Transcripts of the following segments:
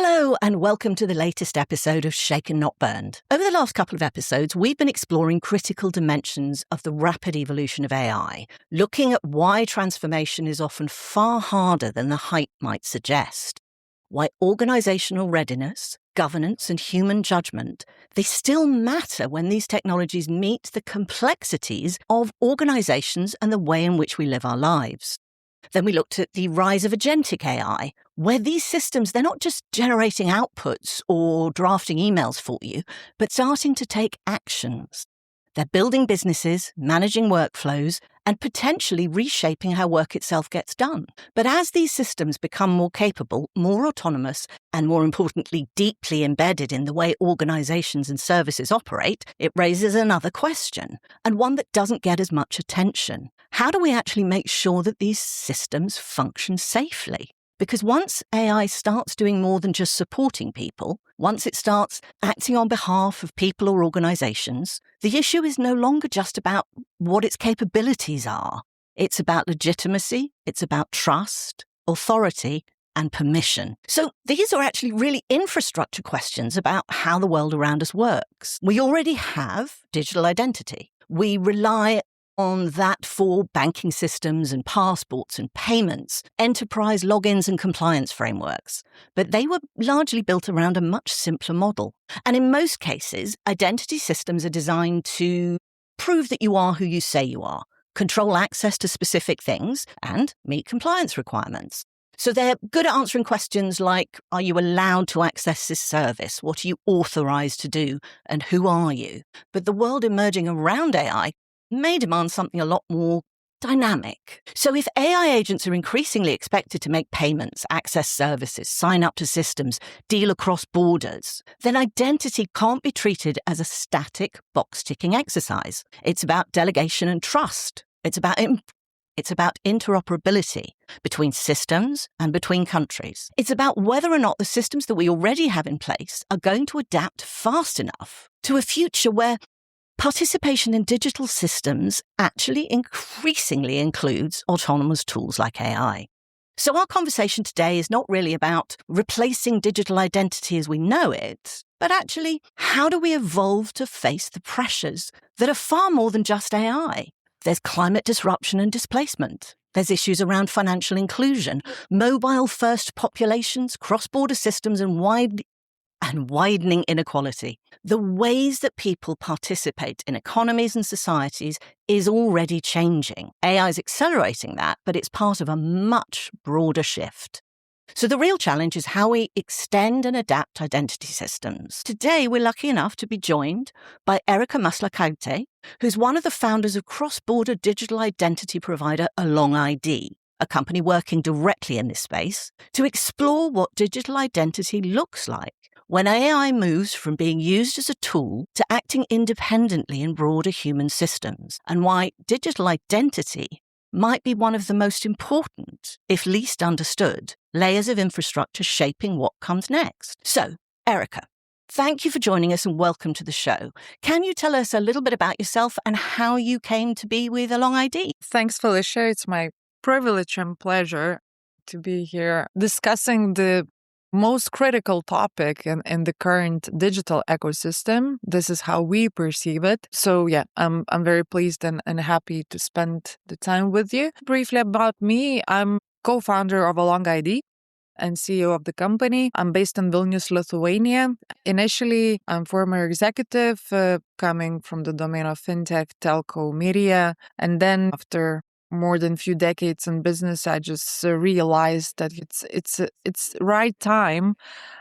Hello and welcome to the latest episode of Shaken Not Burned. Over the last couple of episodes, we've been exploring critical dimensions of the rapid evolution of AI, looking at why transformation is often far harder than the hype might suggest, why organizational readiness, governance and human judgment, they still matter when these technologies meet the complexities of organizations and the way in which we live our lives. Then we looked at the rise of agentic AI, where these systems, they're not just generating outputs or drafting emails for you, but starting to take actions. They're building businesses, managing workflows, and potentially reshaping how work itself gets done. But as these systems become more capable, more autonomous, and more importantly, deeply embedded in the way organizations and services operate, it raises another question, and one that doesn't get as much attention. How do we actually make sure that these systems function safely? Because once AI starts doing more than just supporting people, once it starts acting on behalf of people or organizations, the issue is no longer just about what its capabilities are. It's about legitimacy, it's about trust, authority, and permission. So these are actually really infrastructure questions about how the world around us works. We already have digital identity. We rely on that for banking systems and passports and payments, enterprise logins and compliance frameworks. But they were largely built around a much simpler model. And in most cases, identity systems are designed to prove that you are who you say you are, control access to specific things, and meet compliance requirements. So they're good at answering questions like, are you allowed to access this service? What are you authorized to do? And who are you? But the world emerging around AI may demand something a lot more dynamic. So if AI agents are increasingly expected to make payments, access services, sign up to systems, deal across borders, then identity can't be treated as a static box-ticking exercise. It's about delegation and trust. It's about interoperability between systems and between countries. It's about whether or not the systems that we already have in place are going to adapt fast enough to a future where participation in digital systems actually increasingly includes autonomous tools like AI. So our conversation today is not really about replacing digital identity as we know it, but actually, how do we evolve to face the pressures that are far more than just AI? There's climate disruption and displacement. There's issues around financial inclusion, mobile-first populations, cross-border systems, and widening inequality. The ways that people participate in economies and societies is already changing. AI is accelerating that, but it's part of a much broader shift. So the real challenge is how we extend and adapt identity systems. Today, we're lucky enough to be joined by Erika Maslauskaite, who's one of the founders of cross-border digital identity provider AlongID, a company working directly in this space, to explore what digital identity looks like when AI moves from being used as a tool to acting independently in broader human systems, and why digital identity might be one of the most important, if least understood, layers of infrastructure shaping what comes next. So, Erika, thank you for joining us and welcome to the show. Can you tell us a little bit about yourself and how you came to be with AlongID? Thanks, Felicia. It's my privilege and pleasure to be here discussing the most critical topic in the current digital ecosystem. This is how we perceive it. So yeah, I'm very pleased and happy to spend the time with you. Briefly about me, I'm co-founder of AlongID and CEO of the company. I'm based in Vilnius, Lithuania. Initially, I'm former executive coming from the domain of fintech, telco, media. And then after more than a few decades in business, I just realized that it's right time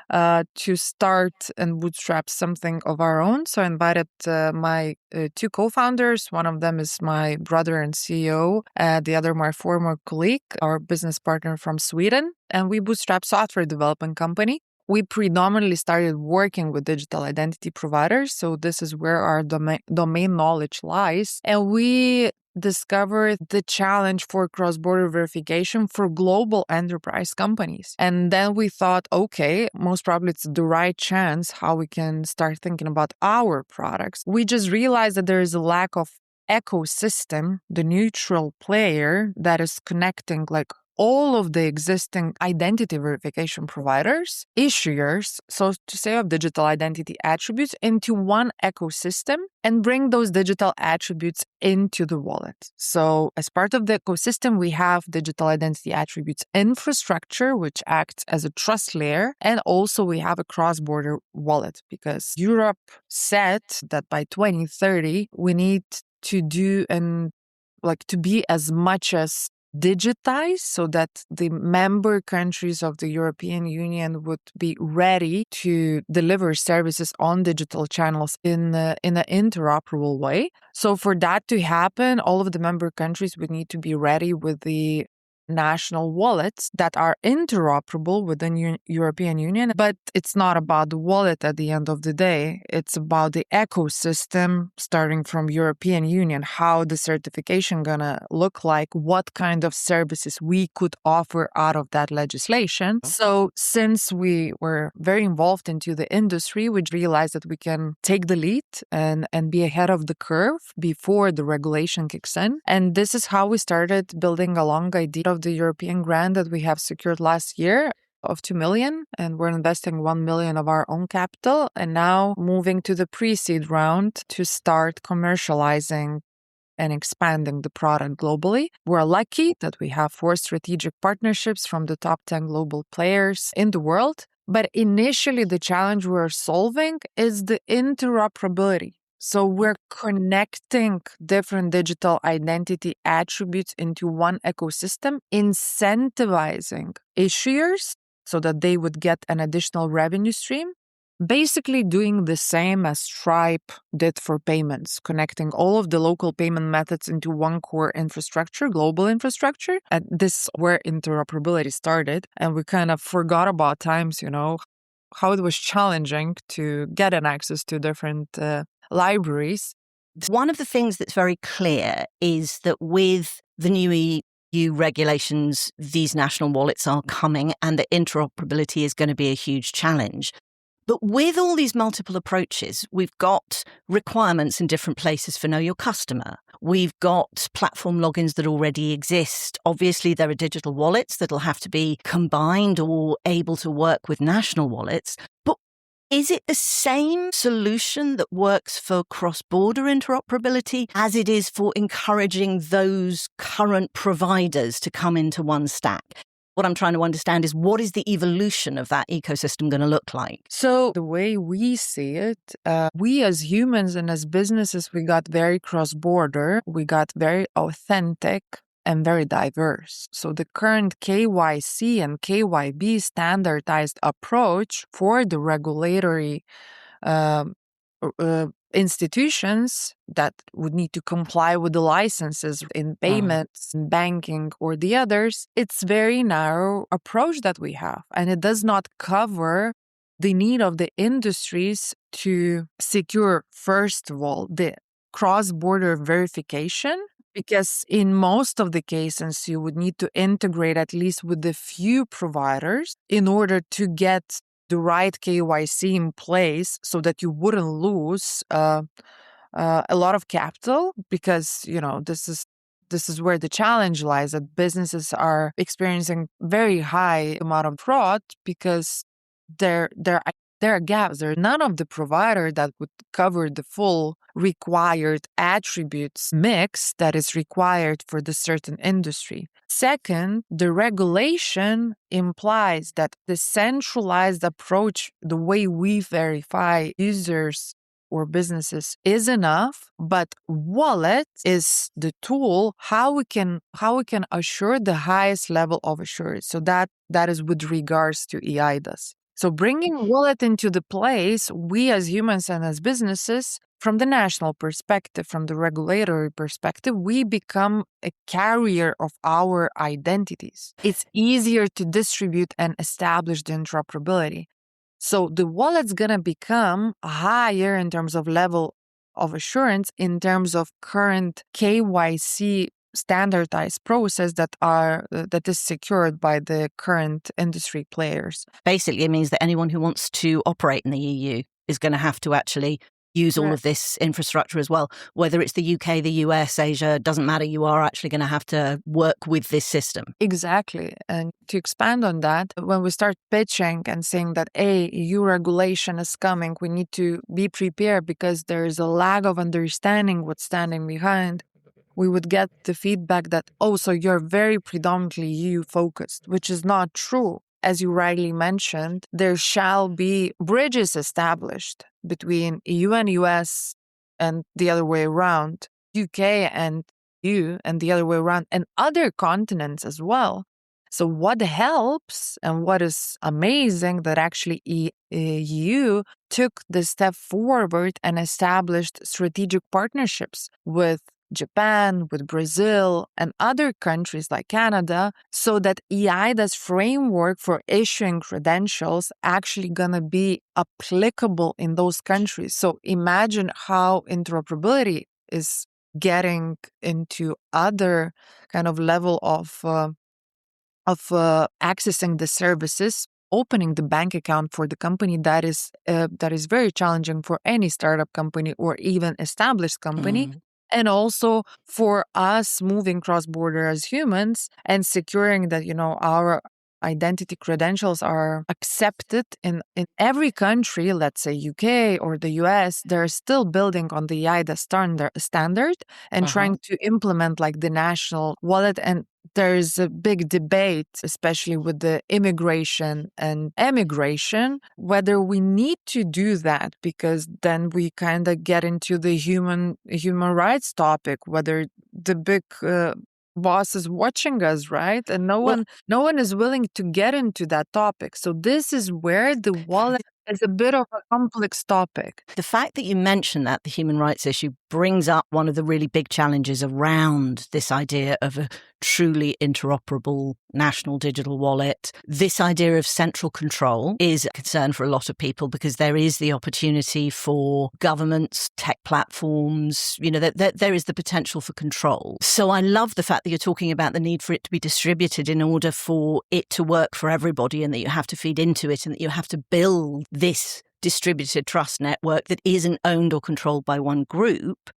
to start and bootstrap something of our own. So I invited my two co-founders. One of them is my brother and CEO. The other, my former colleague, our business partner from Sweden. And we bootstrapped software development company. We predominantly started working with digital identity providers. So this is where our domain knowledge lies. And we discovered the challenge for cross-border verification for global enterprise companies. And then we thought, okay, most probably it's the right chance how we can start thinking about our products. We just realized that there is a lack of ecosystem, the neutral player that is connecting like all of the existing identity verification providers, issuers, so to say, of digital identity attributes into one ecosystem and bring those digital attributes into the wallet. So as part of the ecosystem, we have digital identity attributes infrastructure, which acts as a trust layer. And also we have a cross-border wallet because Europe said that by 2030, we need to do to be as much as digitized so that the member countries of the European Union would be ready to deliver services on digital channels in an interoperable way. So for that to happen, all of the member countries would need to be ready with the national wallets that are interoperable within European Union. But it's not about the wallet at the end of the day. It's about the ecosystem starting from European Union, how the certification gonna look like, what kind of services we could offer out of that legislation. So since we were very involved into the industry, we realized that we can take the lead and be ahead of the curve before the regulation kicks in. And this is how we started building AlongID of the European grant that we have secured last year of 2 million, and we're investing 1 million of our own capital, and now moving to the pre-seed round to start commercializing and expanding the product globally. We're lucky that we have 4 strategic partnerships from the top 10 global players in the world. But initially, the challenge we're solving is the interoperability. So we're connecting different digital identity attributes into one ecosystem, incentivizing issuers so that they would get an additional revenue stream, basically doing the same as Stripe did for payments, connecting all of the local payment methods into one core infrastructure, global infrastructure. And this is where interoperability started. And we kind of forgot about times, how it was challenging to get an access to different libraries. One of the things that's very clear is that with the new EU regulations, these national wallets are coming and that interoperability is going to be a huge challenge. But with all these multiple approaches, we've got requirements in different places for Know Your Customer. We've got platform logins that already exist. Obviously, there are digital wallets that'll have to be combined or able to work with national wallets. But is it the same solution that works for cross-border interoperability as it is for encouraging those current providers to come into one stack? What I'm trying to understand is what is the evolution of that ecosystem going to look like? So the way we see it, we as humans and as businesses, we got very cross-border, we got very authentic and very diverse. So the current KYC and KYB standardized approach for the regulatory institutions that would need to comply with the licenses in payments, banking, or the others, it's very narrow approach that we have. And it does not cover the need of the industries to secure, first of all, the cross-border verification, because in most of the cases, you would need to integrate at least with the few providers in order to get the right KYC in place so that you wouldn't lose a lot of capital, because this is where the challenge lies, that businesses are experiencing very high amount of fraud because there are gaps. There are none of the provider that would cover the full required attributes mix that is required for the certain industry. Second, the regulation implies that the centralized approach, the way we verify users or businesses, is enough, but wallet is the tool how we can assure the highest level of assurance. So that is with regards to eIDAS. So bringing wallet into the place, we as humans and as businesses, from the national perspective, from the regulatory perspective, we become a carrier of our identities. It's easier to distribute and establish the interoperability. So the wallet's going to become higher in terms of level of assurance, in terms of current KYC standardized process that is secured by the current industry players. Basically, it means that anyone who wants to operate in the EU is going to have to actually use all of this infrastructure as well. Whether it's the UK, the US, Asia, doesn't matter. You are actually going to have to work with this system. Exactly. And to expand on that, when we start pitching and saying that, EU regulation is coming, we need to be prepared because there is a lack of understanding what's standing behind, we would get the feedback that, so you're very predominantly EU focused, which is not true. As you rightly mentioned, there shall be bridges established between EU and US and the other way around, UK and EU and the other way around, and other continents as well. So what helps and what is amazing that actually EU took the step forward and established strategic partnerships with Japan, with Brazil, and other countries like Canada, so that EIDA's framework for issuing credentials actually gonna be applicable in those countries. So imagine how interoperability is getting into other kind of level of accessing the services, opening the bank account for the company that is very challenging for any startup company or even established company. And also for us moving cross-border as humans and securing that, our identity credentials are accepted in every country, let's say UK or the US, they're still building on the EIDA standard and trying to implement like the national wallet. And there's a big debate, especially with the immigration and emigration, whether we need to do that, because then we kind of get into the human rights topic, whether the big boss is watching us, right? And no one is willing to get into that topic. So this is where the wallet is a bit of a complex topic. The fact that you mentioned that, the human rights issue, brings up one of the really big challenges around this idea of a truly interoperable national digital wallet. This idea of central control is a concern for a lot of people because there is the opportunity for governments, tech platforms, that there is the potential for control. So I love the fact that you're talking about the need for it to be distributed in order for it to work for everybody, and that you have to feed into it and that you have to build this distributed trust network that isn't owned or controlled by one group.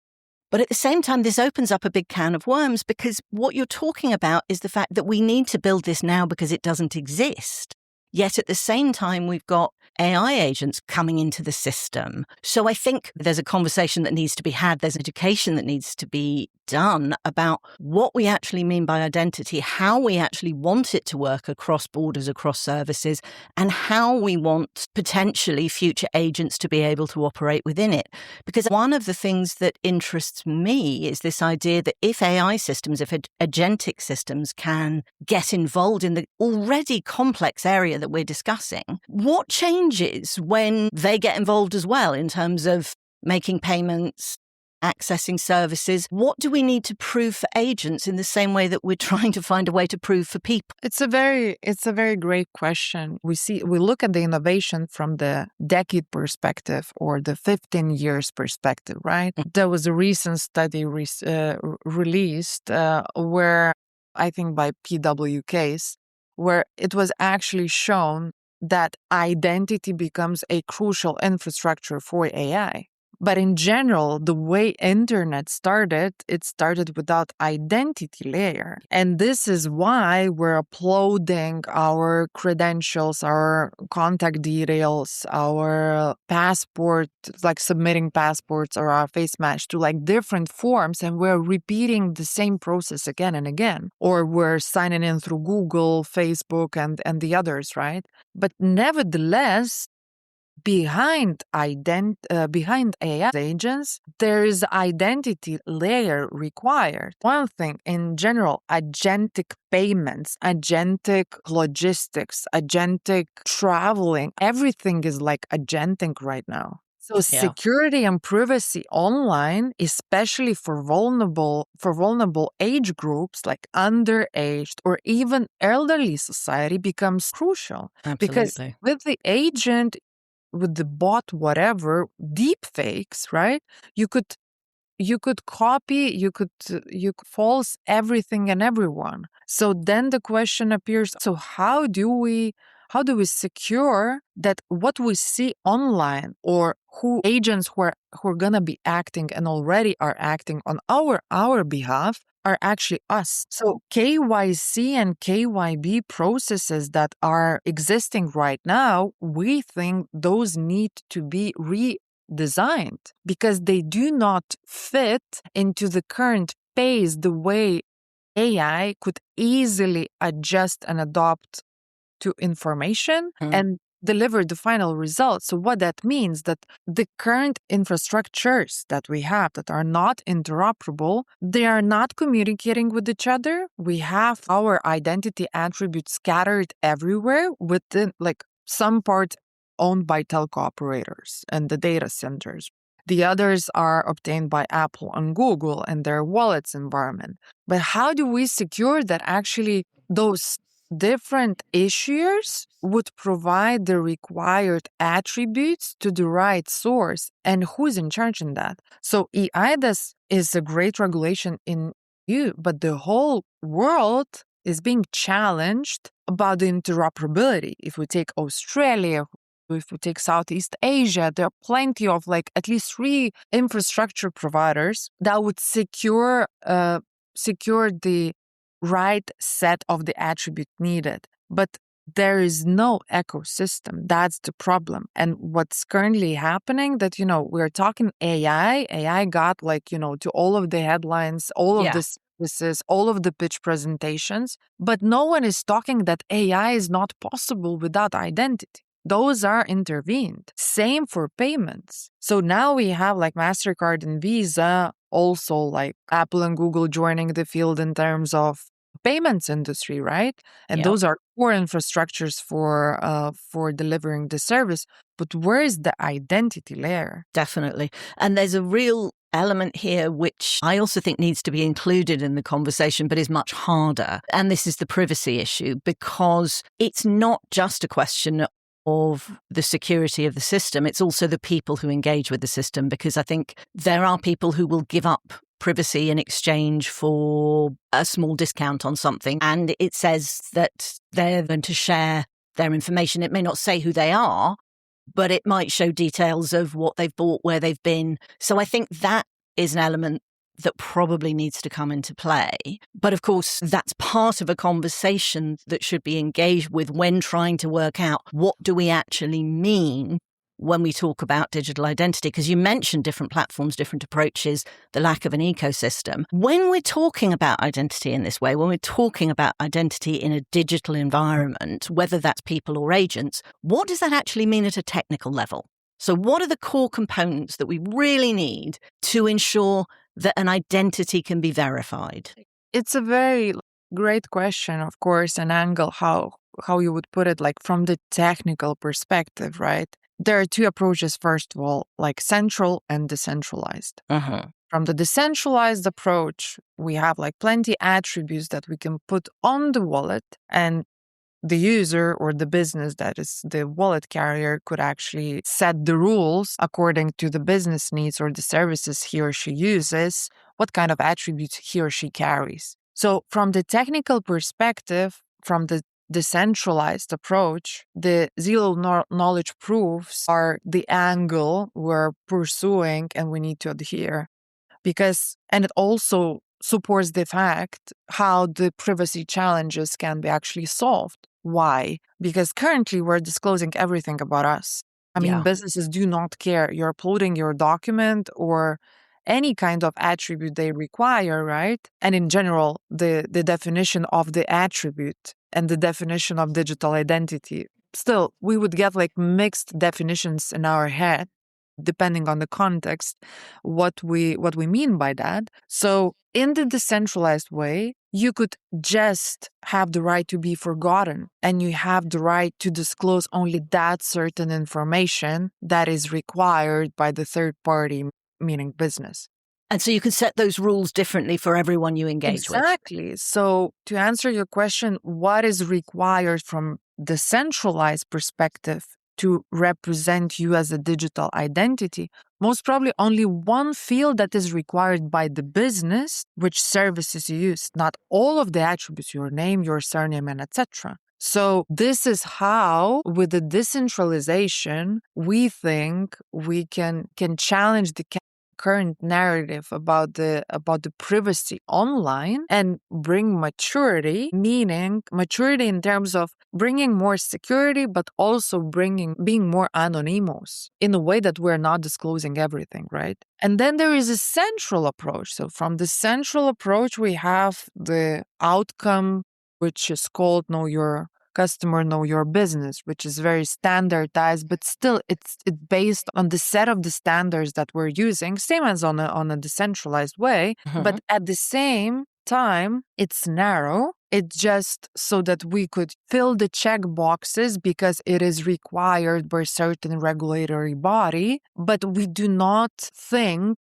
But at the same time, this opens up a big can of worms, because what you're talking about is the fact that we need to build this now because it doesn't exist. Yet at the same time, we've got AI agents coming into the system. So I think there's a conversation that needs to be had. There's education that needs to be done about what we actually mean by identity, how we actually want it to work across borders, across services, and how we want potentially future agents to be able to operate within it. Because one of the things that interests me is this idea that if AI systems, if agentic systems can get involved in the already complex area that we're discussing, what changes when they get involved as well in terms of making payments, accessing services? What do we need to prove for agents in the same way that we're trying to find a way to prove for people? It's a very great question. We look at the innovation from the decade perspective or the 15 years perspective, right? There was a recent study released where, I think by PwCase, where it was actually shown that identity becomes a crucial infrastructure for AI. But in general, the way internet started, it started without identity layer. And this is why we're uploading our credentials, our contact details, our passport, like submitting passports or our face match to like different forms. And we're repeating the same process again and again. Or we're signing in through Google, Facebook, and the others, right? But nevertheless, behind AI agents, there is identity layer required. One thing in general, agentic payments, agentic logistics, agentic traveling, everything is like agentic right now. So security and privacy online, especially for vulnerable age groups like underaged or even elderly society, becomes crucial. Absolutely. Because with the agent, with the bot, whatever, deep fakes, right? You could copy, you could false everything and everyone. So then the question appears, so how do we how do we secure that what we see online or who agents who are going to be acting and already are acting on our behalf are actually us. So KYC and KYB processes that are existing right now, we think those need to be redesigned because they do not fit into the current pace the way AI could easily adjust and adapt to information and deliver the final result. So what that means that the current infrastructures that we have that are not interoperable, they are not communicating with each other. We have our identity attributes scattered everywhere within like some parts owned by telco operators and the data centers. The others are obtained by Apple and Google and their wallets environment. But how do we secure that actually those different issuers would provide the required attributes to the right source and who's in charge in that? So eIDAS is a great regulation in EU, but the whole world is being challenged about the interoperability. If we take Australia, if we take Southeast Asia, there are plenty of like at least 3 infrastructure providers that would secure the right set of the attribute needed. But there is no ecosystem. That's the problem. And what's currently happening that, we're talking AI. AI got to all of the headlines, all of the services, all of the pitch presentations. But no one is talking that AI is not possible without identity. Those are intervened. Same for payments. So now we have like MasterCard and Visa, also like Apple and Google joining the field in terms of payments industry, right? And those are core infrastructures for delivering the service. But where is the identity layer? Definitely. And there's a real element here which I also think needs to be included in the conversation, but is much harder. And this is the privacy issue, because it's not just a question of the security of the system. It's also the people who engage with the system, because I think there are people who will give up privacy in exchange for a small discount on something. And it says that they're going to share their information. It may not say who they are, but it might show details of what they've bought, where they've been. So I think that is an element that probably needs to come into play. But of course, that's part of a conversation that should be engaged with when trying to work out what do we actually mean when we talk about digital identity, because you mentioned different platforms, different approaches, the lack of an ecosystem. When we're talking about identity in this way, when we're talking about identity in a digital environment, whether that's people or agents, what does that actually mean at a technical level? So what are the core components that we really need to ensure that an identity can be verified? It's a very great question, of course, an angle how you would put it, like from the technical perspective, right? There are 2 approaches, first of all, like central and decentralized. From the decentralized approach, we have like plenty attributes that we can put on the wallet, and the user or the business that is the wallet carrier could actually set the rules according to the business needs or the services he or she uses, what kind of attributes he or she carries. So from the technical perspective, from the decentralized approach, the zero knowledge proofs are the angle we're pursuing and we need to adhere. And it also supports the fact how the privacy challenges can be actually solved. Why? Because currently we're disclosing everything about us. I mean, businesses do not care. You're uploading your document or any kind of attribute they require, right? And in general, the definition of the attribute and the definition of digital identity, still, we would get like mixed definitions in our head, depending on the context, what we mean by that. So in the decentralized way, you could just have the right to be forgotten, and you have the right to disclose only that certain information that is required by the third party, meaning business. And so you can set those rules differently for everyone you engage with. Exactly. So to answer your question, what is required from the centralized perspective to represent you as a digital identity? Most probably only one field that is required by the business, which services you use, not all of the attributes, your name, your surname, and etc. So this is how, with the decentralization, we think we can challenge the current narrative about the privacy online and bring maturity, meaning maturity in terms of bringing more security, but also being more anonymous in a way that we're not disclosing everything, right? And then there is a central approach. So from the central approach, we have the outcome, which is called Know Your Customer, Know Your Business, which is very standardized, but still it's based on the set of the standards that we're using, same as on a decentralized way. But at the same time, it's narrow. It's just so that we could fill the check boxes because it is required by a certain regulatory body, but we do not think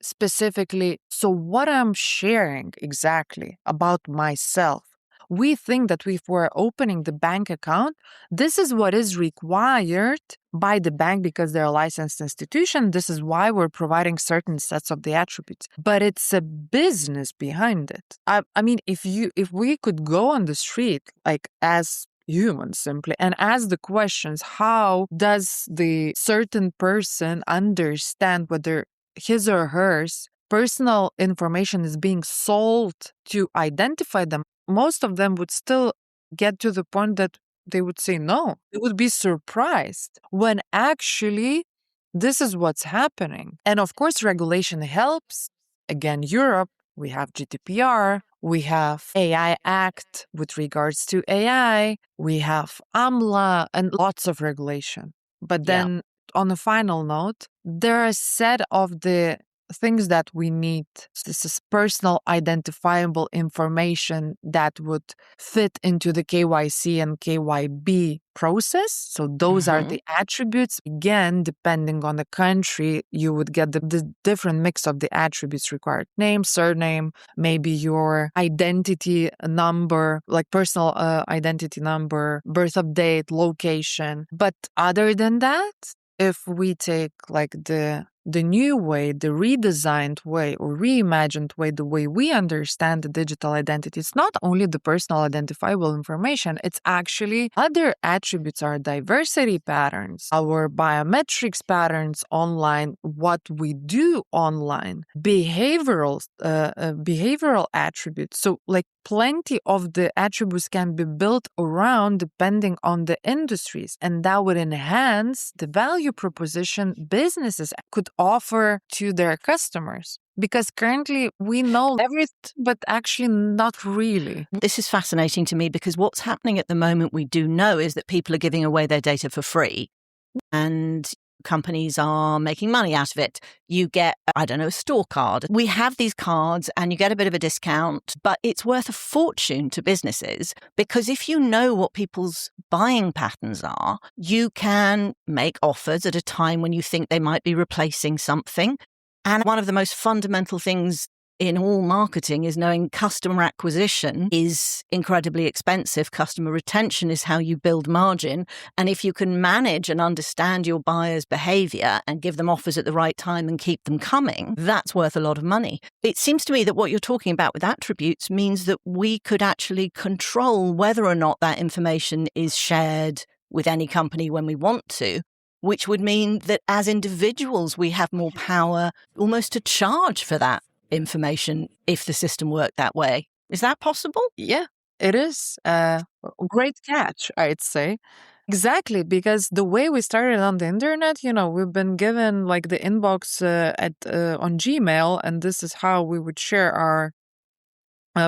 specifically, so what I'm sharing exactly about myself. We think that if we're opening the bank account, this is what is required by the bank because they're a licensed institution. This is why we're providing certain sets of the attributes. But it's a business behind it. I mean, if we could go on the street, like as humans simply, and ask the questions, how does the certain person understand whether his or hers personal information is being sold to identify them, most of them would still get to the point that they would say no. They would be surprised when actually this is what's happening. And of course, regulation helps. Again, Europe, we have GDPR, we have AI Act with regards to AI, we have AMLA, and lots of regulation. But then on a final note, there are a set of the things that we need. This is personal identifiable information that would fit into the KYC and KYB process. So those are the attributes. Again, depending on the country, you would get the different mix of the attributes required. Name, surname, maybe your identity number, like personal identity number, birth of date, location. But other than that, if we take like the new way, the redesigned way or reimagined way, the way we understand the digital identity, it's not only the personal identifiable information, it's actually other attributes, our diversity patterns, our biometrics patterns online, what we do online, behavioral attributes. So like plenty of the attributes can be built around depending on the industries, and that would enhance the value proposition businesses could offer to their customers. Because currently we know everything, but actually not really. This is fascinating to me because what's happening at the moment, we do know, is that people are giving away their data for free. And companies are making money out of it. You get, I don't know, a store card. We have these cards and you get a bit of a discount, but it's worth a fortune to businesses because if you know what people's buying patterns are, you can make offers at a time when you think they might be replacing something. And one of the most fundamental things in all marketing is knowing customer acquisition is incredibly expensive. Customer retention is how you build margin. And if you can manage and understand your buyer's behavior and give them offers at the right time and keep them coming, that's worth a lot of money. It seems to me that what you're talking about with attributes means that we could actually control whether or not that information is shared with any company when we want to, which would mean that as individuals, we have more power almost to charge for that information if the system worked that way. Is that possible? Yeah, it is. A great catch, I'd say. Exactly, because the way we started on the internet, we've been given like the inbox on Gmail, and this is how we would share our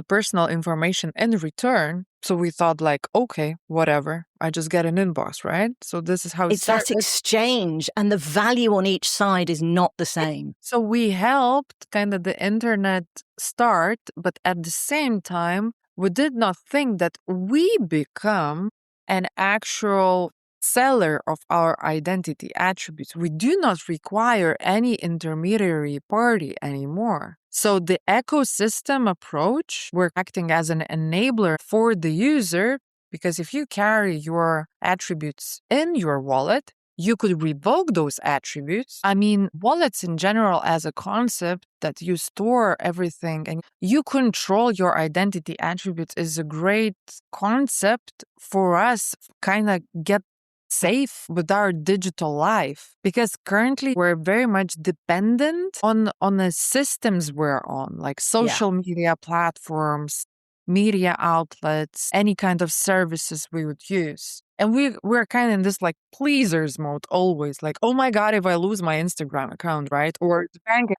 personal information in return. So we thought like, okay, whatever, I just get an inbox, right? So this is how it's that exchange, and the value on each side is not the same. So we helped kind of the internet start, but at the same time, we did not think that we become an actual seller of our identity attributes. We do not require any intermediary party anymore. So the ecosystem approach, we're acting as an enabler for the user, because if you carry your attributes in your wallet, you could revoke those attributes. I mean, wallets in general as a concept that you store everything and you control your identity attributes is a great concept for us kind of get safe with our digital life, because currently we're very much dependent on the systems we're on, like social media platforms, media outlets, any kind of services we would use. And we're kind of in this like pleasers mode always, like, oh my God, if I lose my Instagram account, right? Or the bank.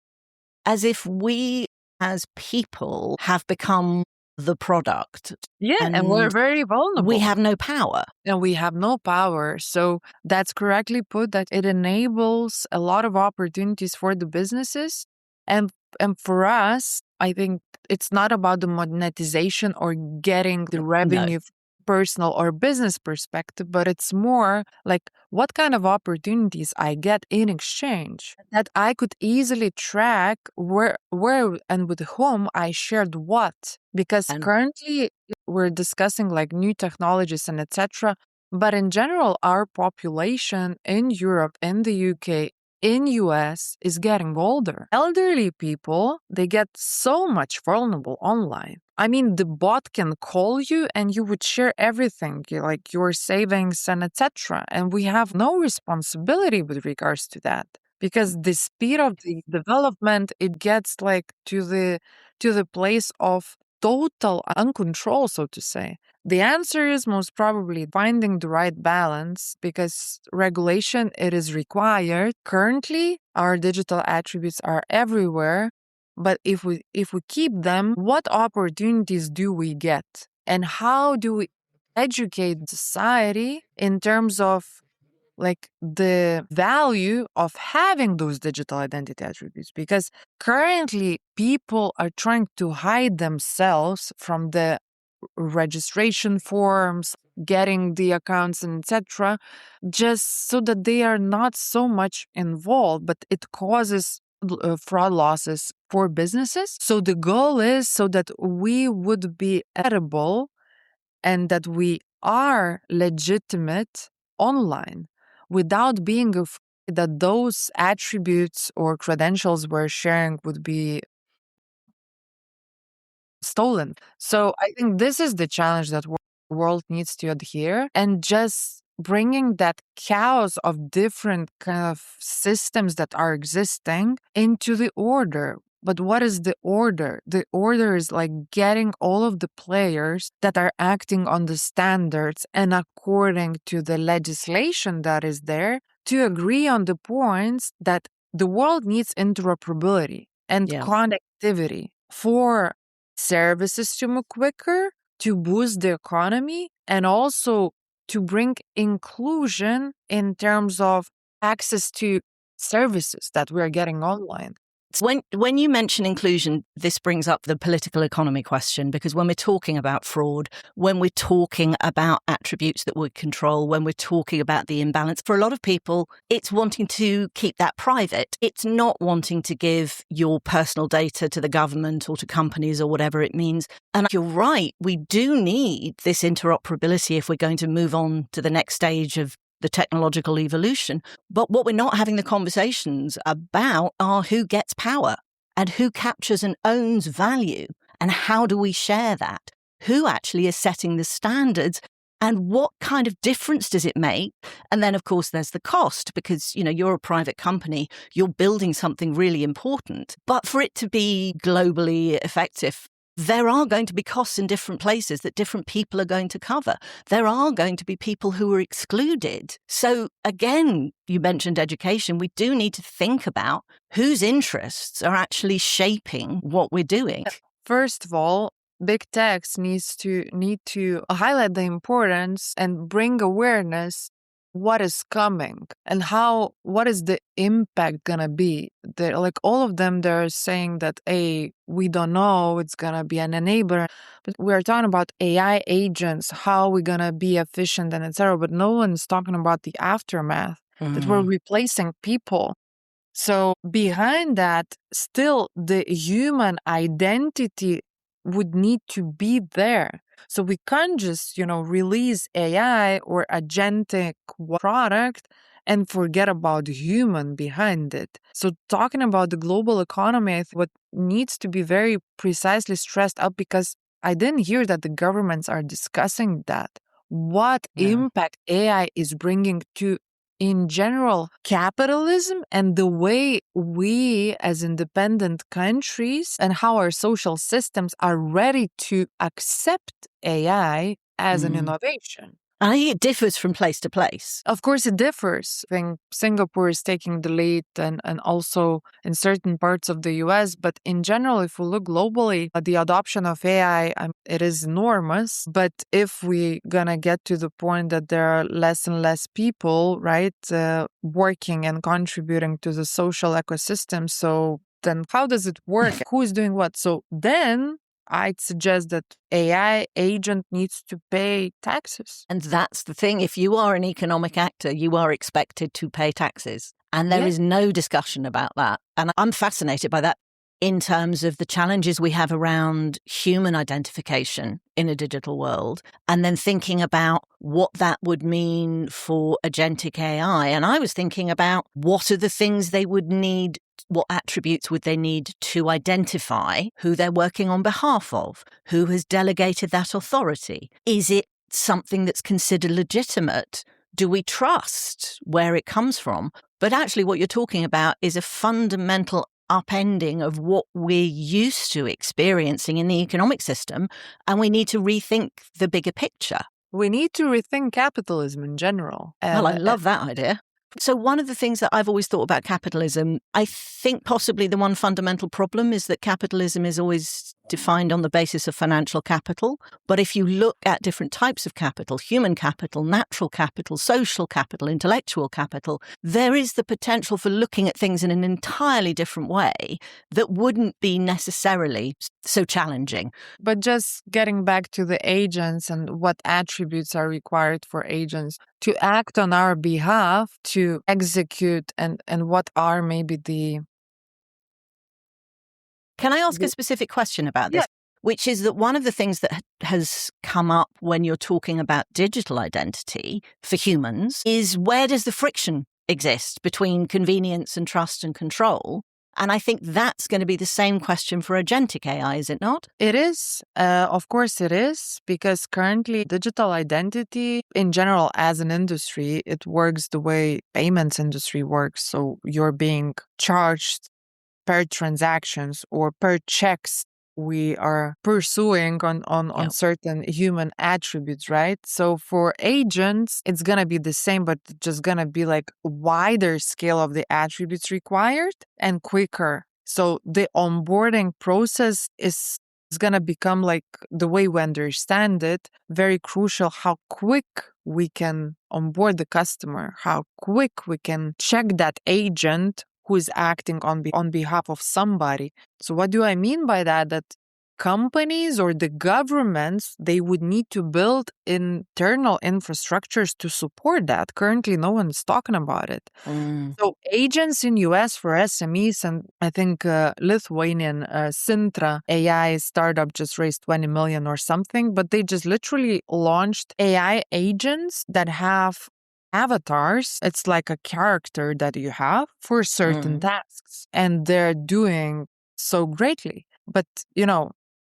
As if we as people have become the product. Yeah, and we're very vulnerable. We have no power. And we have no power. So that's correctly put, that it enables a lot of opportunities for the businesses. And for us, I think it's not about the monetization or getting the revenue personal or business perspective, but it's more like what kind of opportunities I get in exchange, that I could easily track where and with whom I shared what. Because currently we're discussing like new technologies and etc. But in general, our population in Europe, in the UK, in US is getting older. Elderly people, they get so much vulnerable online. I mean, the bot can call you and you would share everything, like your savings and etc. And we have no responsibility with regards to that, because the speed of the development, it gets like to the place of total uncontrol, so to say. The answer is most probably finding the right balance, because regulation, it is required. Currently, our digital attributes are everywhere, but if we keep them, what opportunities do we get? And how do we educate society in terms of like the value of having those digital identity attributes? Because currently people are trying to hide themselves from the registration forms, getting the accounts and etc., just so that they are not so much involved, but it causes fraud losses for businesses. So the goal is so that we would be edible and that we are legitimate online without being afraid that those attributes or credentials we're sharing would be stolen. So I think this is the challenge that world needs to adhere, and just bringing that chaos of different kind of systems that are existing into the order. But what is the order? The order is like getting all of the players that are acting on the standards and according to the legislation that is there to agree on the points that the world needs interoperability and connectivity for services to move quicker, to boost the economy, and also to bring inclusion in terms of access to services that we're getting online. When you mention inclusion, this brings up the political economy question, because when we're talking about fraud, when we're talking about attributes that we control, when we're talking about the imbalance, for a lot of people, it's wanting to keep that private. It's not wanting to give your personal data to the government or to companies or whatever it means. And you're right, we do need this interoperability if we're going to move on to the next stage of the technological evolution. But what we're not having the conversations about are who gets power and who captures and owns value, and how do we share that? Who actually is setting the standards, and what kind of difference does it make? And then, of course, there's the cost, because, you're a private company, you're building something really important. But for it to be globally effective, there are going to be costs in different places that different people are going to cover. There are going to be people who are excluded. So again, you mentioned education. We do need to think about whose interests are actually shaping what we're doing. First of all, big techs need to highlight the importance and bring awareness what is coming and what is the impact gonna be. They're like all of them, they're saying that we don't know, it's gonna be an enabler, but we're talking about AI agents, how we're gonna be efficient and etc. But no one's talking about the aftermath, that we're replacing people. So behind that, still the human identity would need to be there. So we can't just, release AI or agentic product and forget about the human behind it. So talking about the global economy, what needs to be very precisely stressed out, because I didn't hear that the governments are discussing that. What impact AI is bringing to, in general, capitalism and the way we as independent countries and how our social systems are ready to accept AI as an innovation. I think it differs from place to place. Of course, it differs. I think Singapore is taking the lead and also in certain parts of the US. But in general, if we look globally, the adoption of AI, it is enormous. But if we're going to get to the point that there are less and less people, right, working and contributing to the social ecosystem, so then how does it work? Who is doing what? So then I'd suggest that AI agent needs to pay taxes. And that's the thing. If you are an economic actor, you are expected to pay taxes. And there is no discussion about that. And I'm fascinated by that in terms of the challenges we have around human identification in a digital world, and then thinking about what that would mean for agentic AI. And I was thinking about what are the things they would need, what attributes would they need to identify who they're working on behalf of, who has delegated that authority. Is it something that's considered legitimate? Do we trust where it comes from? But actually what you're talking about is a fundamental upending of what we're used to experiencing in the economic system, and we need to rethink the bigger picture. We need to rethink capitalism in general. Well, I love that idea. So one of the things that I've always thought about capitalism, I think possibly the one fundamental problem is that capitalism is always defined on the basis of financial capital. But if you look at different types of capital, human capital, natural capital, social capital, intellectual capital, there is the potential for looking at things in an entirely different way that wouldn't be necessarily so challenging. But just getting back to the agents and what attributes are required for agents to act on our behalf, to execute, and what are maybe the... Can I ask a specific question about this? Which is that one of the things that has come up when you're talking about digital identity for humans is, where does the friction exist between convenience and trust and control? And I think that's going to be the same question for agentic AI, is it not? It is. Of course it is, because currently digital identity in general as an industry, it works the way payments industry works. So you're being charged per transactions or per checks we are pursuing on certain human attributes, right? So for agents, it's going to be the same, but just going to be like wider scale of the attributes required and quicker. So the onboarding process is going to become, like, the way we understand it, very crucial. How quick we can onboard the customer, how quick we can check that agent who is acting on behalf of somebody. So what do I mean by that? That companies or the governments, they would need to build internal infrastructures to support that. Currently, no one's talking about it. So agents in US for SMEs, and I think Lithuanian Sintra AI startup just raised 20 million or something, but they just literally launched AI agents that have avatars. It's like a character that you have for certain tasks, and they're doing so greatly. But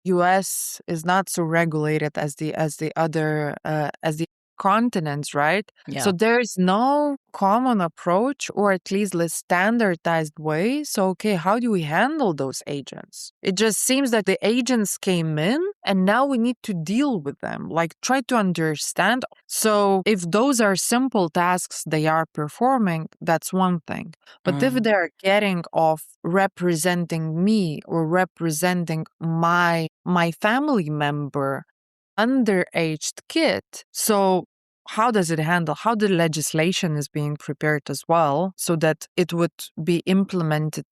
US is not so regulated as the other as the continents, right? So there is no common approach, or at least less standardized way. So, okay, how do we handle those agents? It just seems that the agents came in and now we need to deal with them, like try to understand. So if those are simple tasks they are performing, that's one thing. But if they're getting off representing me or representing my family member, underaged kid. So how does it handle? How the legislation is being prepared as well, so that it would be implemented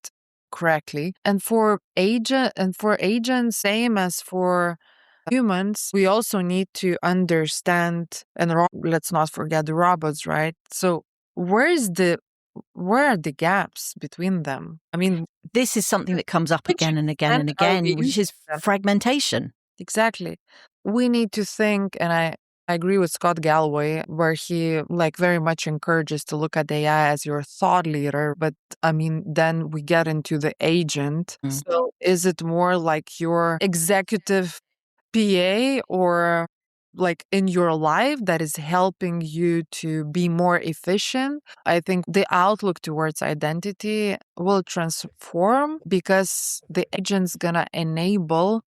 correctly. And for agents, same as for humans, we also need to understand, and let's not forget the robots, right? So where are the gaps between them? I mean, this is something that comes up again and again and again, which is fragmentation. Exactly. We need to think, and I agree with Scott Galloway, where he very much encourages to look at AI as your thought leader. But then we get into the agent. So is it more like your executive PA or in your life that is helping you to be more efficient? I think the outlook towards identity will transform because the agent's gonna enable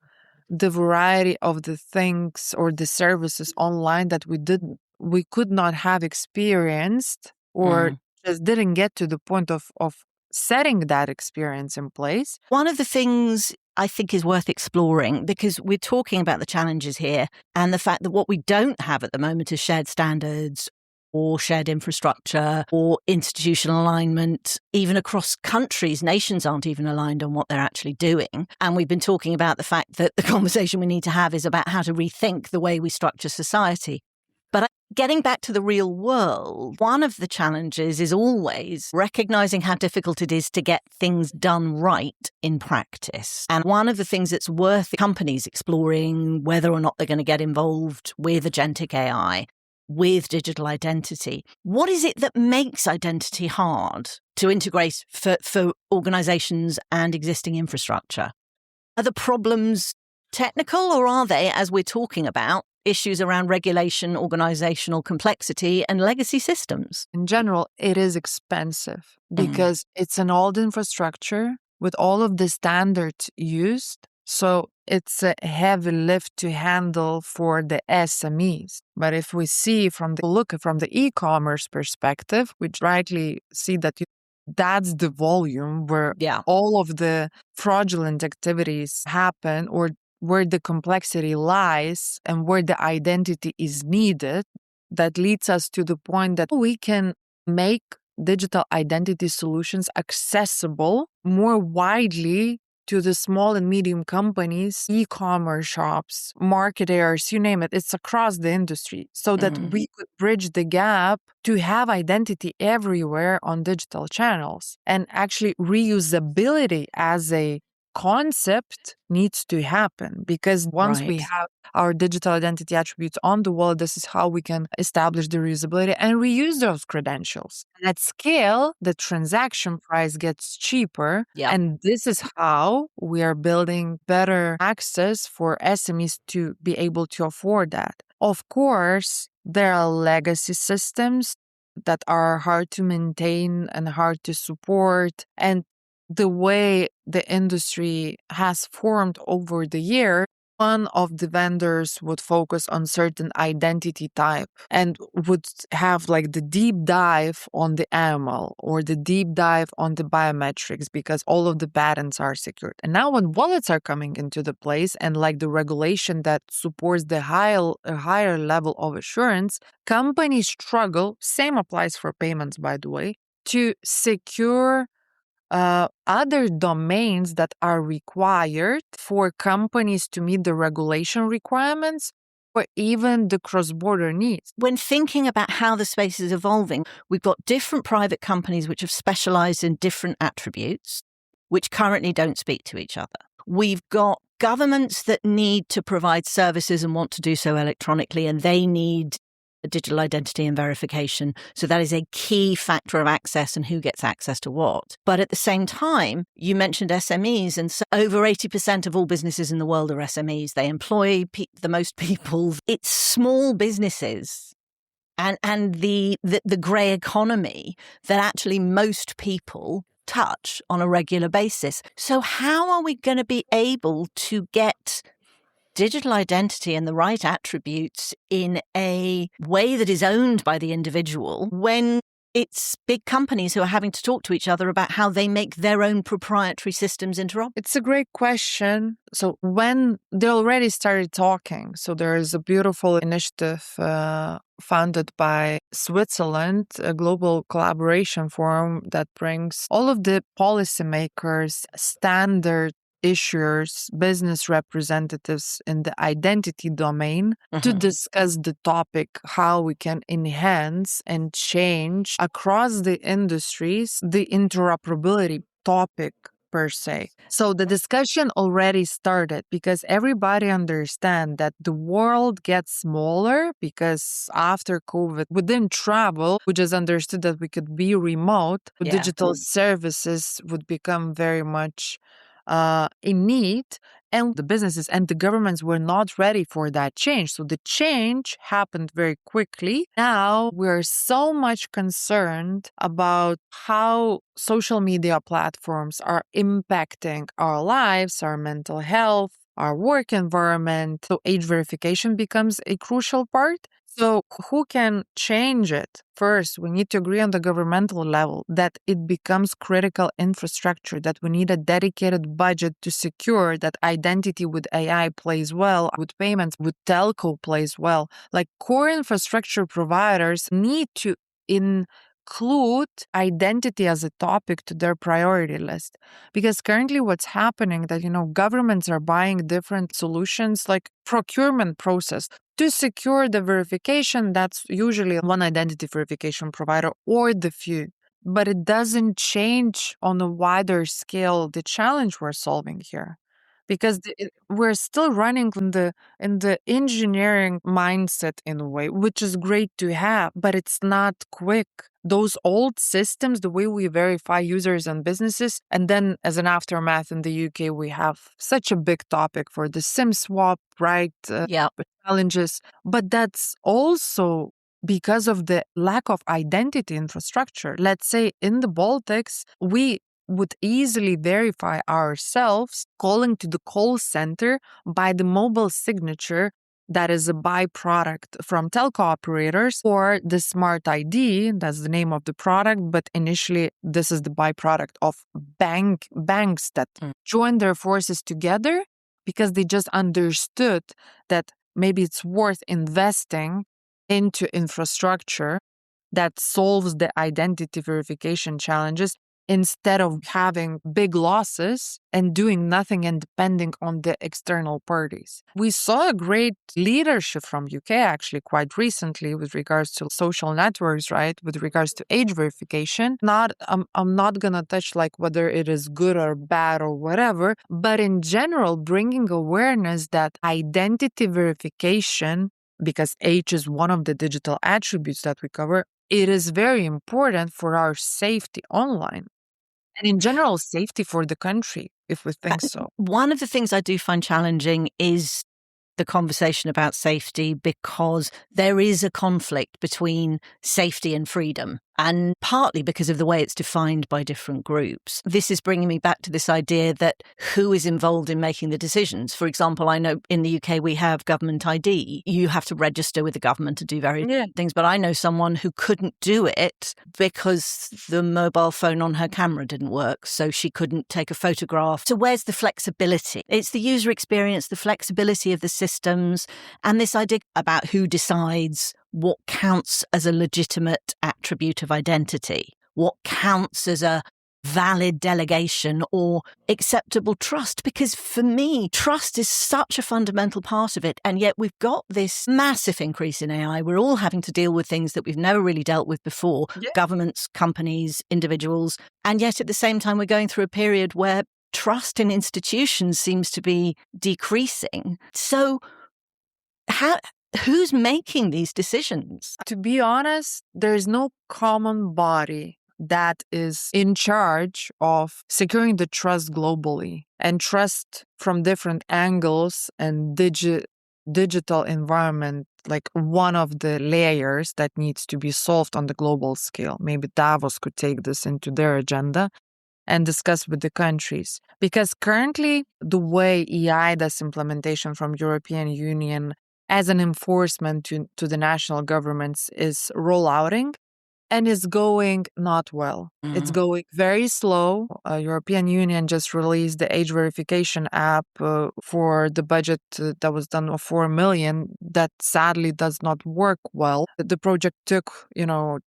the variety of the things or the services online that we could not have experienced or just didn't get to the point of setting that experience in place. One of the things I think is worth exploring, because we're talking about the challenges here and the fact that what we don't have at the moment is shared standards or shared infrastructure or institutional alignment. Even across countries, nations aren't even aligned on what they're actually doing. And we've been talking about the fact that the conversation we need to have is about how to rethink the way we structure society. But getting back to the real world, one of the challenges is always recognizing how difficult it is to get things done right in practice. And one of the things that's worth companies exploring whether or not they're going to get involved with agentic AI, with digital identity. What is it that makes identity hard to integrate for organizations and existing infrastructure? Are the problems technical, or are they, as we're talking about, issues around regulation, organizational complexity, and legacy systems? In general, it is expensive because it's an old infrastructure with all of the standards used. So it's a heavy lift to handle for the SMEs. But if we see from the e-commerce perspective, we rightly see that that's the volume where all of the fraudulent activities happen, or where the complexity lies and where the identity is needed, that leads us to the point that we can make digital identity solutions accessible more widely to the small and medium companies, e-commerce shops, marketers, you name it. It's across the industry, so that we could bridge the gap to have identity everywhere on digital channels. And actually reusability as a concept needs to happen, because once we have our digital identity attributes on the wall, this is how we can establish the reusability and reuse those credentials. And at scale, the transaction price gets cheaper. And this is how we are building better access for SMEs to be able to afford that. Of course, there are legacy systems that are hard to maintain and hard to support. And the way the industry has formed over the year, one of the vendors would focus on certain identity type and would have the deep dive on the AML or the deep dive on the biometrics, because all of the patents are secured. And now when wallets are coming into the place and the regulation that supports the higher level of assurance, companies struggle, same applies for payments, by the way, to secure other domains that are required for companies to meet the regulation requirements or even the cross-border needs. When thinking about how the space is evolving, we've got different private companies which have specialized in different attributes, which currently don't speak to each other. We've got governments that need to provide services and want to do so electronically, and they need digital identity and verification. So that is a key factor of access and who gets access to what. But at the same time, you mentioned SMEs, and so over 80% of all businesses in the world are SMEs. They employ the most people. It's small businesses and the grey economy that actually most people touch on a regular basis. So how are we going to be able to get digital identity and the right attributes in a way that is owned by the individual when it's big companies who are having to talk to each other about how they make their own proprietary systems interoperable? It's a great question. So when they already started talking, so there is a beautiful initiative founded by Switzerland, a global collaboration forum that brings all of the policymakers, standard issuers, business representatives in the identity domain to discuss the topic, how we can enhance and change across the industries the interoperability topic per se. So the discussion already started because everybody understands that the world gets smaller because after COVID, we didn't travel. We just understood that we could be remote. Yeah. Digital services would become very much in need. And the businesses and the governments were not ready for that change. So the change happened very quickly. Now we're so much concerned about how social media platforms are impacting our lives, our mental health, our work environment. So age verification becomes a crucial part. So who can change it? First, we need to agree on the governmental level that it becomes critical infrastructure, that we need a dedicated budget to secure that identity with AI plays well, with payments, with telco plays well. Like core infrastructure providers need to include identity as a topic to their priority list. Because currently what's happening that, governments are buying different solutions like procurement process. To secure the verification, that's usually one identity verification provider or the few. But it doesn't change on a wider scale the challenge we're solving here. Because we're still running in the engineering mindset in a way, which is great to have, but it's not quick. Those old systems, the way we verify users and businesses, and then as an aftermath in the UK, we have such a big topic for the SIM swap, right? Yeah. Challenges. But that's also because of the lack of identity infrastructure. Let's say in the Baltics, we would easily verify ourselves calling to the call center by the mobile signature that is a byproduct from telco operators, or the smart ID, that's the name of the product, but initially this is the byproduct of banks that joined their forces together because they just understood that maybe it's worth investing into infrastructure that solves the identity verification challenges instead of having big losses and doing nothing and depending on the external parties. We saw a great leadership from UK actually quite recently with regards to social networks, right? With regards to age verification. I'm not going to touch like whether it is good or bad or whatever, but in general, bringing awareness that identity verification, because age is one of the digital attributes that we cover, it is very important for our safety online. And in general, safety for the country, if we think so. One of the things I do find challenging is the conversation about safety, because there is a conflict between safety and freedom, and partly because of the way it's defined by different groups. This is bringing me back to this idea that who is involved in making the decisions. For example, I know in the UK we have government ID. You have to register with the government to do various things, but I know someone who couldn't do it because the mobile phone on her camera didn't work, so she couldn't take a photograph. So where's the flexibility? It's the user experience, the flexibility of the systems, and this idea about who decides what counts as a legitimate attribute of identity, what counts as a valid delegation or acceptable trust. Because for me, trust is such a fundamental part of it. And yet we've got this massive increase in AI. We're all having to deal with things that we've never really dealt with before, governments, companies, individuals. And yet at the same time, we're going through a period where trust in institutions seems to be decreasing. So who's making these decisions? To be honest, there's no common body that is in charge of securing the trust globally, and trust from different angles and digital environment, like one of the layers that needs to be solved on the global scale. Maybe Davos could take this into their agenda and discuss with the countries. Because currently, the way eIDAS implementation from European Union as an enforcement to the national governments is rollouting and is going not well. It's going very slow. European Union just released the age verification app for the budget that was done of 4 million. That sadly does not work well. The project took,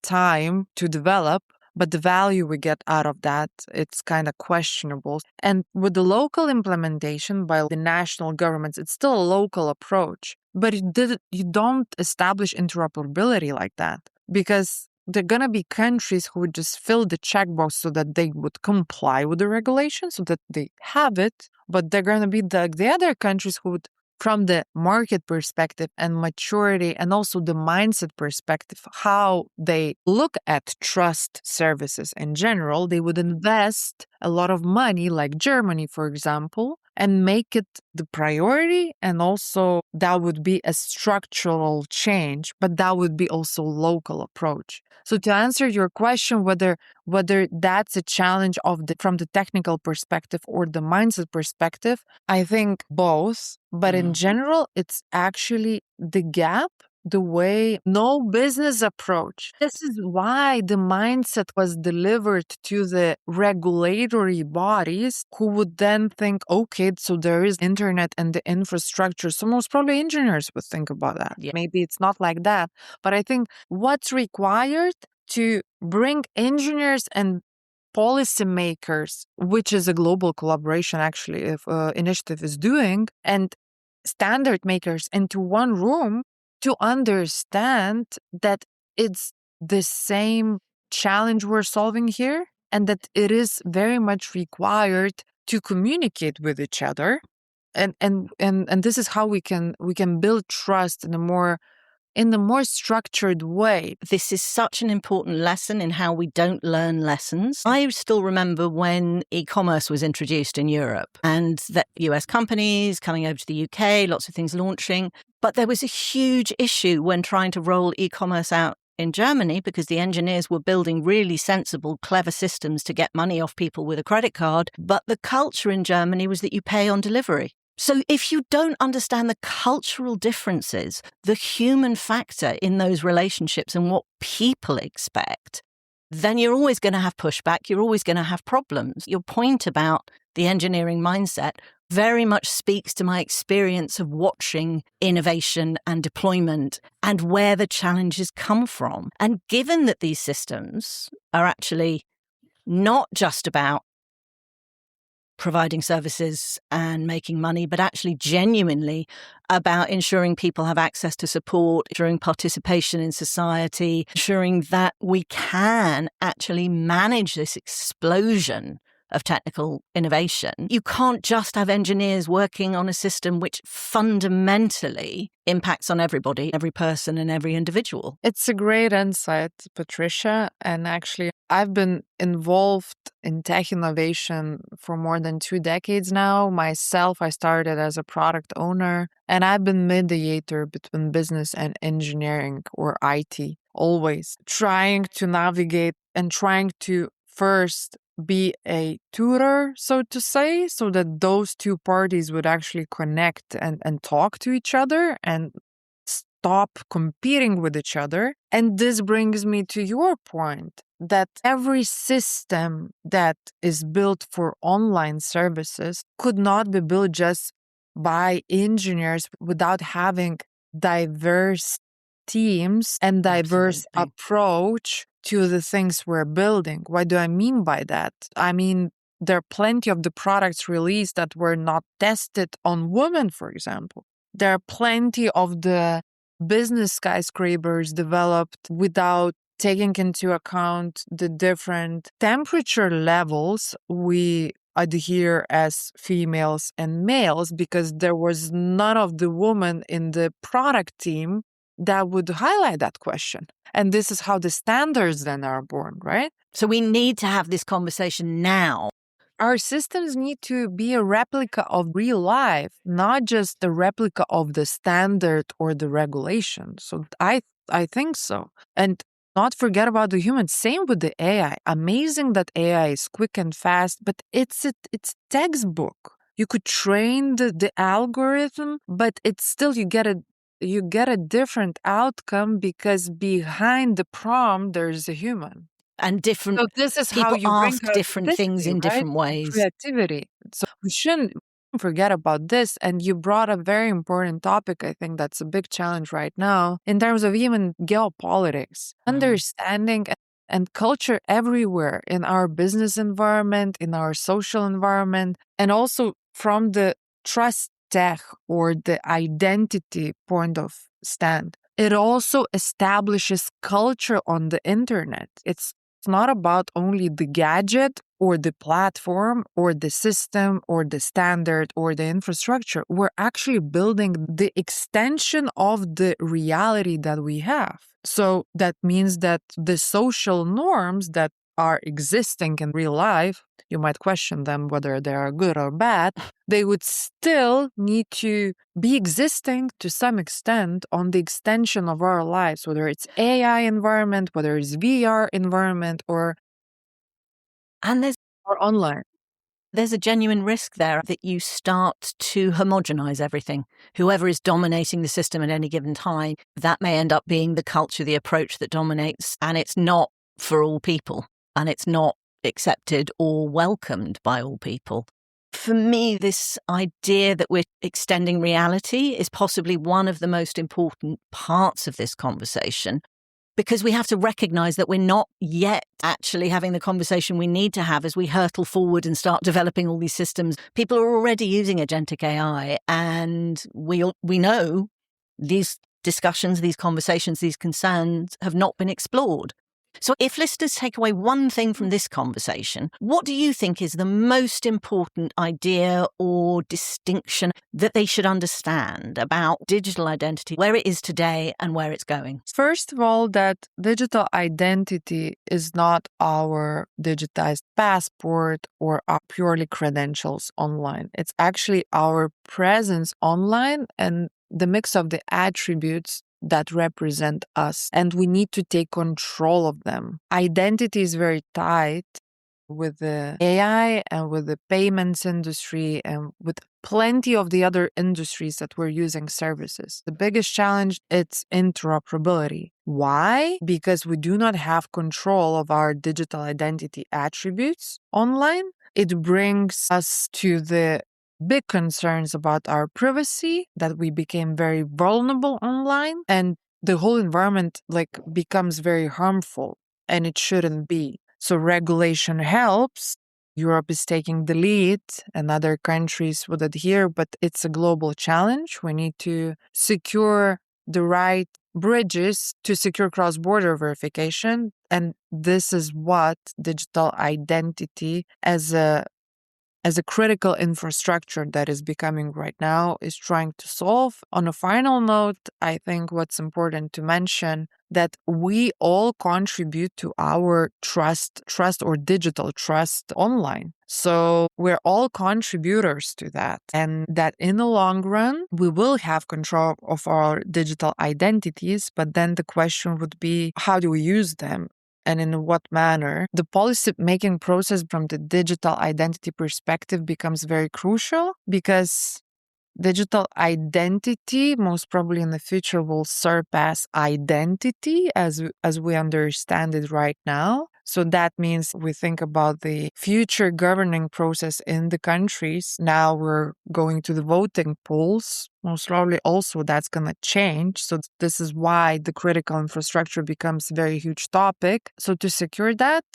time to develop, but the value we get out of that, it's kind of questionable. And with the local implementation by the national governments, it's still a local approach. But you don't establish interoperability like that, because there are going to be countries who would just fill the checkbox so that they would comply with the regulation, so that they have it. But they're going to be the other countries who would, from the market perspective and maturity and also the mindset perspective, how they look at trust services in general, they would invest a lot of money, like Germany, for example, and make it the priority. And also that would be a structural change, but that would be also local approach. So to answer your question, whether that's a challenge from the technical perspective or the mindset perspective, I think both. But in general, it's actually the gap, the way no business approach. This is why the mindset was delivered to the regulatory bodies, who would then think, okay, so there is internet and the infrastructure. So most probably engineers would think about that. Yeah. Maybe it's not like that. But I think what's required to bring engineers and policymakers, which is a global collaboration actually, if initiative is doing, and standard makers into one room to understand that it's the same challenge we're solving here, and that it is very much required to communicate with each other. And this is how we can build trust in a more structured way. This is such an important lesson in how we don't learn lessons. I still remember when e-commerce was introduced in Europe and that US companies coming over to the UK, lots of things launching. But there was a huge issue when trying to roll e-commerce out in Germany, because the engineers were building really sensible, clever systems to get money off people with a credit card. But the culture in Germany was that you pay on delivery. So if you don't understand the cultural differences, the human factor in those relationships and what people expect, then you're always going to have pushback. You're always going to have problems. Your point about the engineering mindset very much speaks to my experience of watching innovation and deployment and where the challenges come from. And given that these systems are actually not just about providing services and making money, but actually genuinely about ensuring people have access to support, ensuring participation in society, ensuring that we can actually manage this explosion of technical innovation. You can't just have engineers working on a system which fundamentally impacts on everybody, every person and every individual. It's a great insight, Patricia. And actually, I've been involved in tech innovation for more than 2 decades now. Myself, I started as a product owner, and I've been mediator between business and engineering, or IT, always trying to navigate and trying to first be a tutor, so to say, so that those two parties would actually connect and talk to each other and stop competing with each other. And this brings me to your point that every system that is built for online services could not be built just by engineers without having diverse teams and diverse approach to the things we're building. What do I mean by that? I mean, there are plenty of the products released that were not tested on women, for example. There are plenty of the business skyscrapers developed without taking into account the different temperature levels we adhere as females and males, because there was none of the women in the product team that would highlight that question. And this is how the standards then are born, right? So we need to have this conversation now. Our systems need to be a replica of real life, not just a replica of the standard or the regulation. So I think so. And not forget about the human. Same with the AI. Amazing that AI is quick and fast, but it's textbook. You could train the algorithm, but it's still you get a different outcome because behind the prompt there's a human. And different So this is people how you ask bring different things in different ways. Creativity. So we shouldn't forget about this. And you brought a very important topic. I think that's a big challenge right now in terms of even geopolitics, understanding and culture everywhere in our business environment, in our social environment, and also from the trust tech or the identity point of stand. it also establishes culture on the internet. It's not about only the gadget or the platform or the system or the standard or the infrastructure. We're actually building the extension of the reality that we have. So that means that the social norms that are existing in real life, you might question them whether they are good or bad, they would still need to be existing to some extent on the extension of our lives, whether it's AI environment, whether it's VR environment, or online. There's a genuine risk there that you start to homogenize everything. Whoever is dominating the system at any given time, that may end up being the culture, the approach that dominates, and it's not for all people, and it's not accepted or welcomed by all people. For me, this idea that we're extending reality is possibly one of the most important parts of this conversation, because we have to recognize that we're not yet actually having the conversation we need to have as we hurtle forward and start developing all these systems. People are already using agentic AI, and we know these discussions, these conversations, these concerns have not been explored. So if listeners take away one thing from this conversation, what do you think is the most important idea or distinction that they should understand about digital identity, where it is today and where it's going? First of all, that digital identity is not our digitized passport or our purely credentials online. It's actually our presence online and the mix of the attributes that represent us, and we need to take control of them. Identity is very tight with the AI and with the payments industry and with plenty of the other industries that we're using services. The biggest challenge, it's interoperability. Why? Because we do not have control of our digital identity attributes online. It brings us to the big concerns about our privacy, that we became very vulnerable online, and the whole environment becomes very harmful, and it shouldn't be. So regulation helps. Europe is taking the lead and other countries would adhere, but it's a global challenge. We need to secure the right bridges to secure cross-border verification. And this is what digital identity as a critical infrastructure that is becoming right now is trying to solve. On a final note, I think what's important to mention that we all contribute to our trust or digital trust online. So we're all contributors to that, and that in the long run, we will have control of our digital identities, but then the question would be, how do we use them? And in what manner? The policy-making process from the digital identity perspective becomes very crucial, because digital identity most probably in the future will surpass identity as we understand it right now. So that means we think about the future governing process in the countries. Now we're going to the voting polls. Most probably also that's going to change. So this is why the critical infrastructure becomes a very huge topic. So to secure that,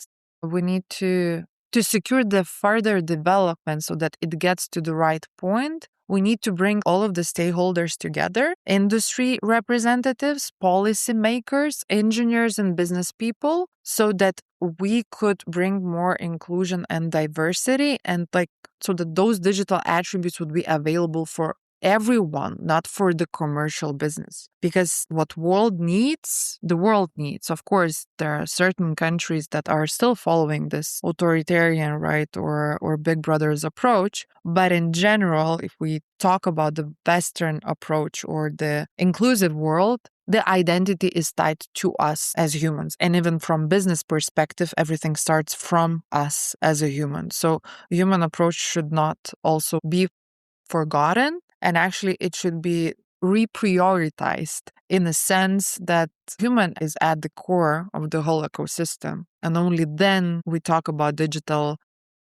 we need to secure the further development so that it gets to the right point. We need to bring all of the stakeholders together, industry representatives, policymakers, engineers, and business people, so that we could bring more inclusion and diversity, and so that those digital attributes would be available for everyone, not for the commercial business. Because what the world needs. Of course, there are certain countries that are still following this authoritarian, right, or Big Brother's approach. But in general, if we talk about the Western approach or the inclusive world, the identity is tied to us as humans. And even from business perspective, everything starts from us as a human. So human approach should not also be forgotten. And actually, it should be reprioritized in the sense that human is at the core of the whole ecosystem. And only then we talk about digital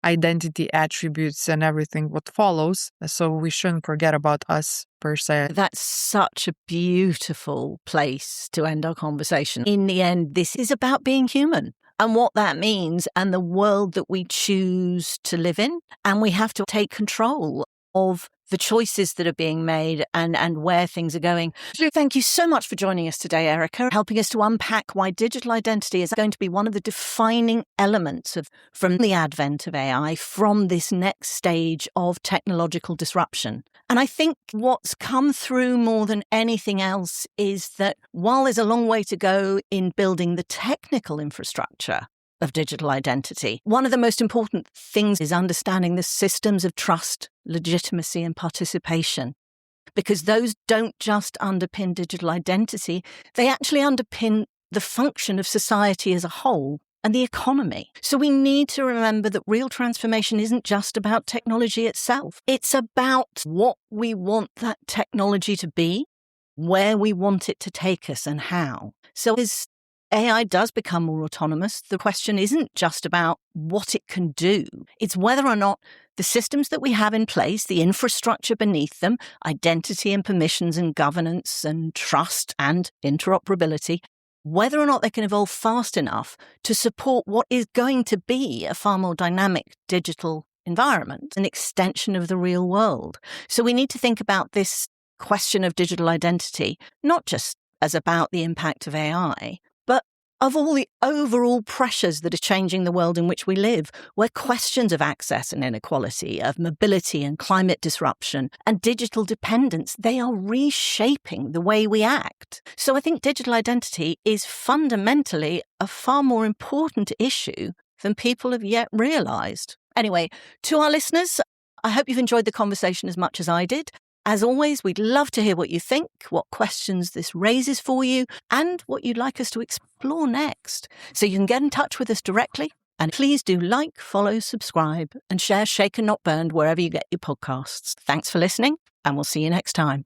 identity attributes and everything what follows. So we shouldn't forget about us per se. That's such a beautiful place to end our conversation. In the end, this is about being human and what that means and the world that we choose to live in. And we have to take control of the choices that are being made and where things are going. So thank you so much for joining us today, Erika, helping us to unpack why digital identity is going to be one of the defining elements from the advent of AI, from this next stage of technological disruption. And I think what's come through more than anything else is that while there's a long way to go in building the technical infrastructure of digital identity, one of the most important things is understanding the systems of trust, legitimacy, and participation. Because those don't just underpin digital identity, they actually underpin the function of society as a whole and the economy. So we need to remember that real transformation isn't just about technology itself. It's about what we want that technology to be, where we want it to take us, and how. So as AI does become more autonomous, the question isn't just about what it can do. It's whether or not the systems that we have in place, the infrastructure beneath them, identity and permissions and governance and trust and interoperability, whether or not they can evolve fast enough to support what is going to be a far more dynamic digital environment, an extension of the real world. So we need to think about this question of digital identity, not just as about the impact of AI, but of all the overall pressures that are changing the world in which we live, where questions of access and inequality, of mobility and climate disruption and digital dependence, they are reshaping the way we act. So I think digital identity is fundamentally a far more important issue than people have yet realized. Anyway, to our listeners, I hope you've enjoyed the conversation as much as I did. As always, we'd love to hear what you think, what questions this raises for you, and what you'd like us to explore next. So you can get in touch with us directly, and please do like, follow, subscribe, and share Shaken Not Burned wherever you get your podcasts. Thanks for listening, and we'll see you next time.